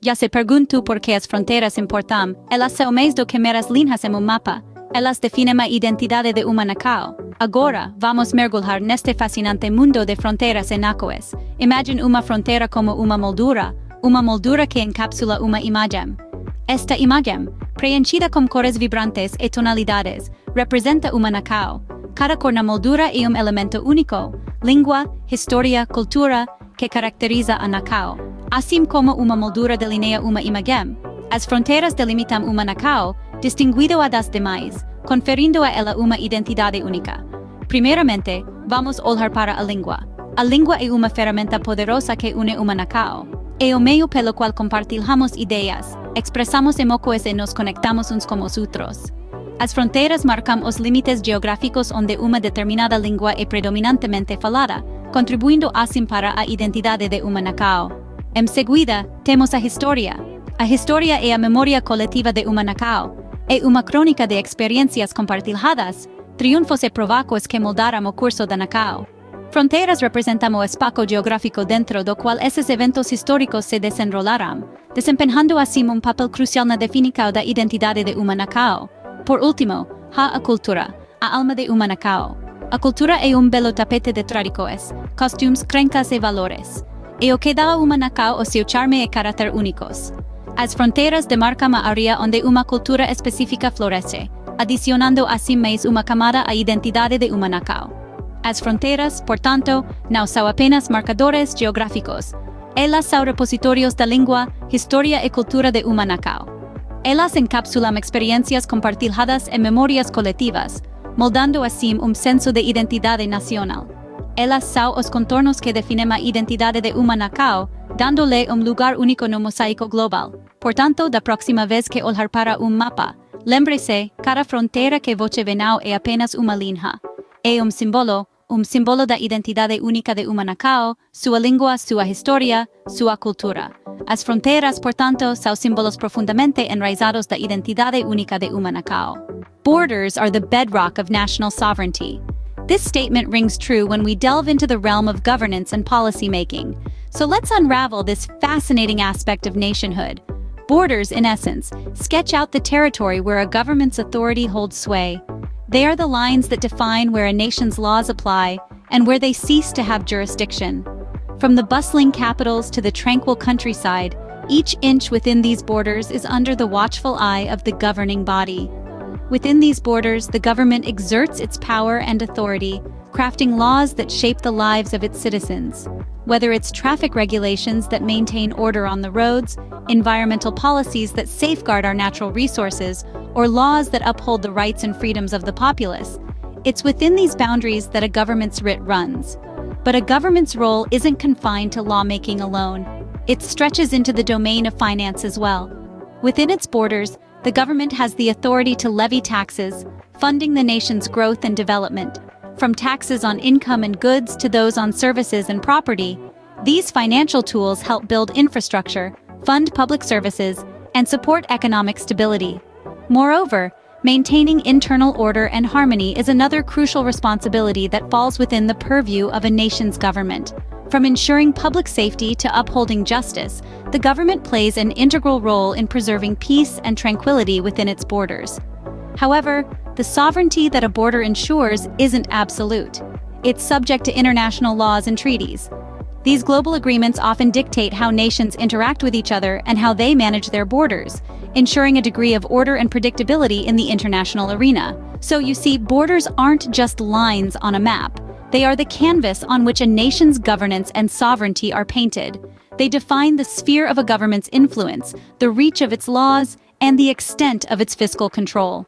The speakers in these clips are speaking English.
Já se perguntou por que as fronteiras importam, elas são mais do que meras linhas em mapa. Elas definem a identidade de uma nação. Agora, vamos mergulhar neste fascinante mundo de fronteiras e nações. Imagine uma fronteira como uma moldura que encapsula uma imagem. Esta imagem, preenchida com cores vibrantes e tonalidades, representa uma nação. Cada cor na moldura é elemento único, língua, história, cultura, que caracteriza a nação. Assim como uma moldura delinea uma imagem, as fronteiras delimitam uma nação, distinguindo-a das demais, conferindo a ela uma identidade única. Primeiramente, vamos olhar para a língua. A língua é uma ferramenta poderosa que une uma nação. É o meio pelo qual compartilhamos ideias, expressamos emoções e nos conectamos uns com os outros. As fronteiras marcam os limites geográficos onde uma determinada língua é predominantemente falada, contribuindo assim para a identidade de uma nação. Em seguida, temos a história. A história é a memória coletiva de uma nação. É uma crônica de experiências compartilhadas, triunfos e provocos que moldaram o curso da nação. Fronteiras representam o espaço geográfico dentro do qual esses eventos históricos se desenrolaram, desempenhando assim um papel crucial na definição da identidade de uma nação. Por último, há a cultura, a alma de uma nação. A cultura é um belo tapete de tradições, costumes, crenças e valores. É o que dá a uma nação o seu charme e caráter únicos. As fronteiras demarcam a área onde uma cultura específica floresce, adicionando assim mais uma camada à identidade de uma nação. As fronteiras, portanto, não são apenas marcadores geográficos. Elas são repositórios da língua, história e cultura de uma nação. Elas encapsulam experiências compartilhadas e memórias coletivas, moldando assim um senso de identidade nacional. Elas são os contornos que definem a identidade de uma nação, dando-lhe um lugar único no mosaico global. Portanto, da próxima vez que olhar para um mapa, lembre-se, cada fronteira que você vê não é apenas uma linha. É um símbolo da identidade única de uma nação, sua língua, sua história, sua cultura. As fronteiras, portanto, são símbolos profundamente enraizados da identidade única de uma nação. Borders are the bedrock of national sovereignty. This statement rings true when we delve into the realm of governance and policy making. So let's unravel this fascinating aspect of nationhood. Borders, in essence, sketch out the territory where a government's authority holds sway. They are the lines that define where a nation's laws apply and where they cease to have jurisdiction. From the bustling capitals to the tranquil countryside, each inch within these borders is under the watchful eye of the governing body. Within these borders, the government exerts its power and authority, crafting laws that shape the lives of its citizens. Whether it's traffic regulations that maintain order on the roads, environmental policies that safeguard our natural resources, or laws that uphold the rights and freedoms of the populace, it's within these boundaries that a government's writ runs. But a government's role isn't confined to lawmaking alone. It stretches into the domain of finance as well. Within its borders, the government has the authority to levy taxes, funding the nation's growth and development. From taxes on income and goods to those on services and property, these financial tools help build infrastructure, fund public services, and support economic stability. Moreover, maintaining internal order and harmony is another crucial responsibility that falls within the purview of a nation's government. From ensuring public safety to upholding justice, the government plays an integral role in preserving peace and tranquility within its borders. However, the sovereignty that a border ensures isn't absolute. It's subject to international laws and treaties. These global agreements often dictate how nations interact with each other and how they manage their borders, ensuring a degree of order and predictability in the international arena. So you see, borders aren't just lines on a map. They are the canvas on which a nation's governance and sovereignty are painted. They define the sphere of a government's influence, the reach of its laws, and the extent of its fiscal control.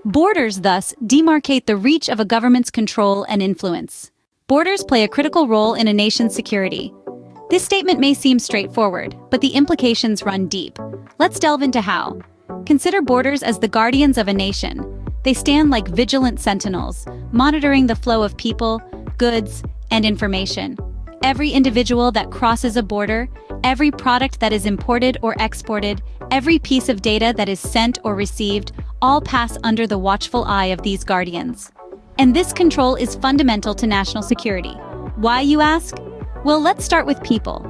Borders, thus, demarcate the reach of a government's control and influence. Borders play a critical role in a nation's security. This statement may seem straightforward, but the implications run deep. Let's delve into how. Consider borders as the guardians of a nation. They stand like vigilant sentinels, monitoring the flow of people, goods, and information. Every individual that crosses a border, every product that is imported or exported, every piece of data that is sent or received, all pass under the watchful eye of these guardians. And this control is fundamental to national security. Why, you ask? Well, let's start with people.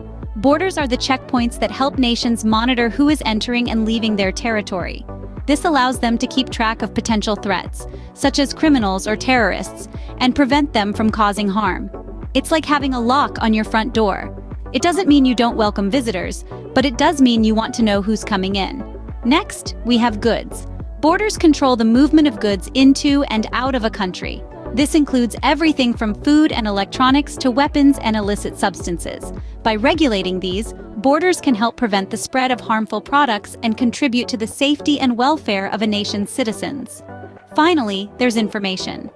Borders are the checkpoints that help nations monitor who is entering and leaving their territory. This allows them to keep track of potential threats, such as criminals or terrorists, and prevent them from causing harm. It's like having a lock on your front door. It doesn't mean you don't welcome visitors, but it does mean you want to know who's coming in. Next, we have goods. Borders control the movement of goods into and out of a country. This includes everything from food and electronics to weapons and illicit substances. By regulating these, borders can help prevent the spread of harmful products and contribute to the safety and welfare of a nation's citizens. Finally, there's information.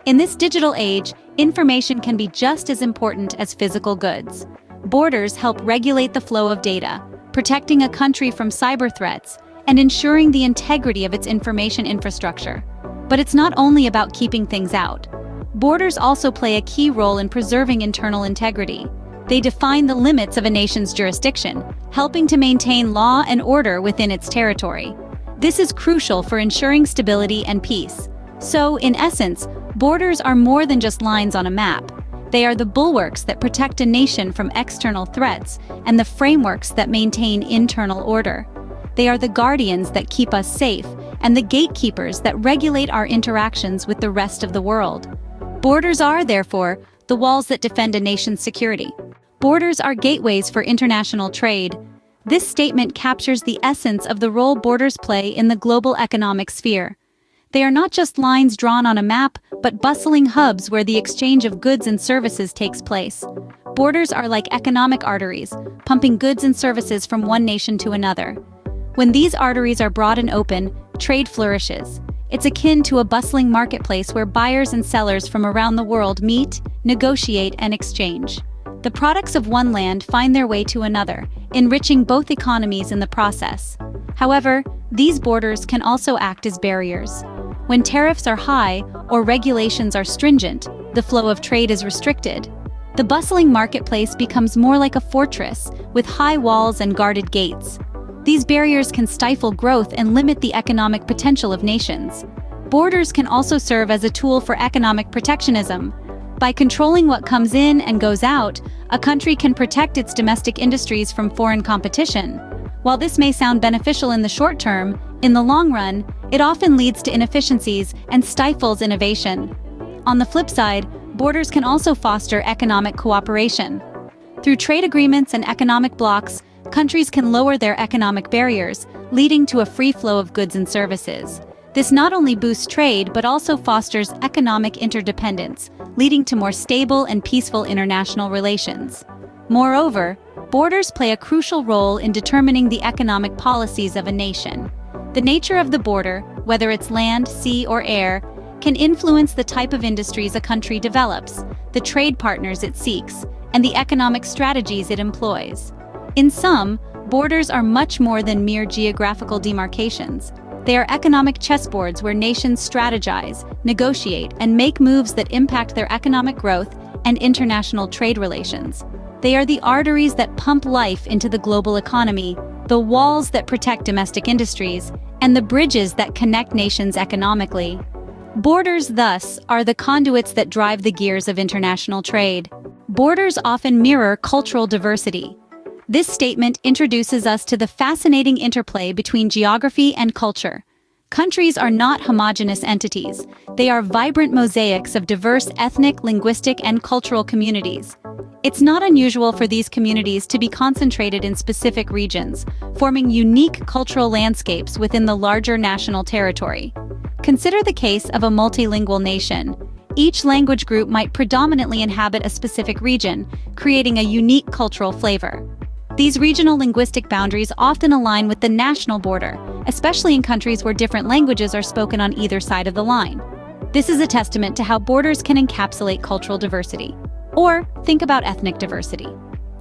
In this digital age, information can be just as important as physical goods. Borders help regulate the flow of data, protecting a country from cyber threats and ensuring the integrity of its information infrastructure. But it's not only about keeping things out. Borders also play a key role in preserving internal integrity. They define the limits of a nation's jurisdiction, helping to maintain law and order within its territory. This is crucial for ensuring stability and peace. So, in essence, borders are more than just lines on a map. They are the bulwarks that protect a nation from external threats and the frameworks that maintain internal order. They are the guardians that keep us safe and the gatekeepers that regulate our interactions with the rest of the world. Borders are, therefore, the walls that defend a nation's security. Borders are gateways for international trade. This statement captures the essence of the role borders play in the global economic sphere. They are not just lines drawn on a map, but bustling hubs where the exchange of goods and services takes place. Borders are like economic arteries, pumping goods and services from one nation to another. When these arteries are broad and open, trade flourishes. It's akin to a bustling marketplace where buyers and sellers from around the world meet, negotiate, and exchange. The products of one land find their way to another, enriching both economies in the process. However, these borders can also act as barriers. When tariffs are high or regulations are stringent, the flow of trade is restricted. The bustling marketplace becomes more like a fortress, with high walls and guarded gates. These barriers can stifle growth and limit the economic potential of nations. Borders can also serve as a tool for economic protectionism. By controlling what comes in and goes out, a country can protect its domestic industries from foreign competition. While this may sound beneficial in the short term, in the long run, it often leads to inefficiencies and stifles innovation. On the flip side, borders can also foster economic cooperation. Through trade agreements and economic blocs, countries can lower their economic barriers, leading to a free flow of goods and services. This not only boosts trade, but also fosters economic interdependence, leading to more stable and peaceful international relations. Moreover, borders play a crucial role in determining the economic policies of a nation. The nature of the border, whether it's land, sea, or air, can influence the type of industries a country develops, the trade partners it seeks, and the economic strategies it employs. In sum, borders are much more than mere geographical demarcations. They are economic chessboards where nations strategize, negotiate, and make moves that impact their economic growth and international trade relations. They are the arteries that pump life into the global economy, the walls that protect domestic industries, and the bridges that connect nations economically. Borders, thus, are the conduits that drive the gears of international trade. Borders often mirror cultural diversity. This statement introduces us to the fascinating interplay between geography and culture. Countries are not homogeneous entities. They are vibrant mosaics of diverse ethnic, linguistic, and cultural communities. It's not unusual for these communities to be concentrated in specific regions, forming unique cultural landscapes within the larger national territory. Consider the case of a multilingual nation. Each language group might predominantly inhabit a specific region, creating a unique cultural flavor. These regional linguistic boundaries often align with the national border, especially in countries where different languages are spoken on either side of the line. This is a testament to how borders can encapsulate cultural diversity. Or think about ethnic diversity.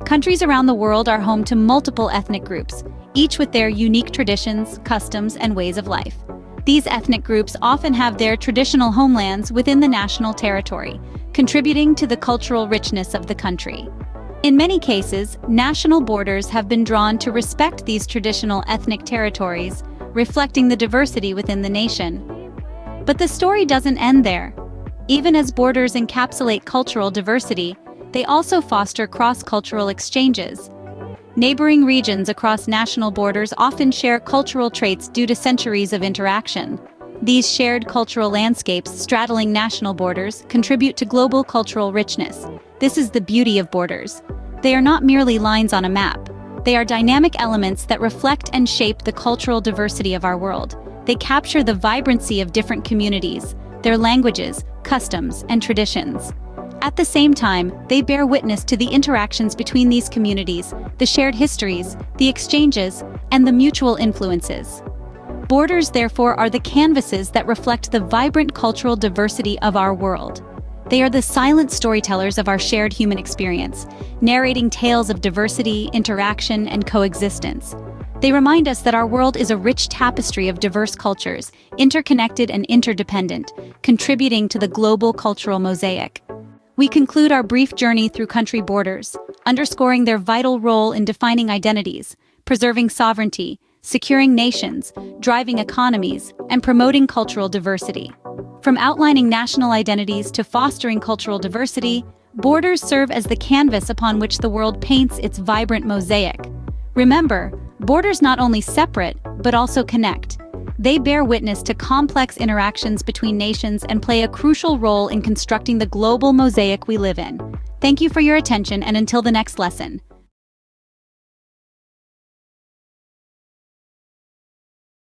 Countries around the world are home to multiple ethnic groups, each with their unique traditions, customs, and ways of life. These ethnic groups often have their traditional homelands within the national territory, contributing to the cultural richness of the country. In many cases, national borders have been drawn to respect these traditional ethnic territories, reflecting the diversity within the nation. But the story doesn't end there. Even as borders encapsulate cultural diversity, they also foster cross-cultural exchanges. Neighboring regions across national borders often share cultural traits due to centuries of interaction. These shared cultural landscapes straddling national borders contribute to global cultural richness. This is the beauty of borders. They are not merely lines on a map. They are dynamic elements that reflect and shape the cultural diversity of our world. They capture the vibrancy of different communities, their languages, customs, and traditions. At the same time, they bear witness to the interactions between these communities, the shared histories, the exchanges, and the mutual influences. Borders, therefore, are the canvases that reflect the vibrant cultural diversity of our world. They are the silent storytellers of our shared human experience, narrating tales of diversity, interaction, and coexistence. They remind us that our world is a rich tapestry of diverse cultures, interconnected and interdependent, contributing to the global cultural mosaic. We conclude our brief journey through country borders, underscoring their vital role in defining identities, preserving sovereignty, securing nations, driving economies, and promoting cultural diversity. From outlining national identities to fostering cultural diversity, borders serve as the canvas upon which the world paints its vibrant mosaic. Remember, borders not only separate, but also connect. They bear witness to complex interactions between nations and play a crucial role in constructing the global mosaic we live in. Thank you for your attention, and until the next lesson.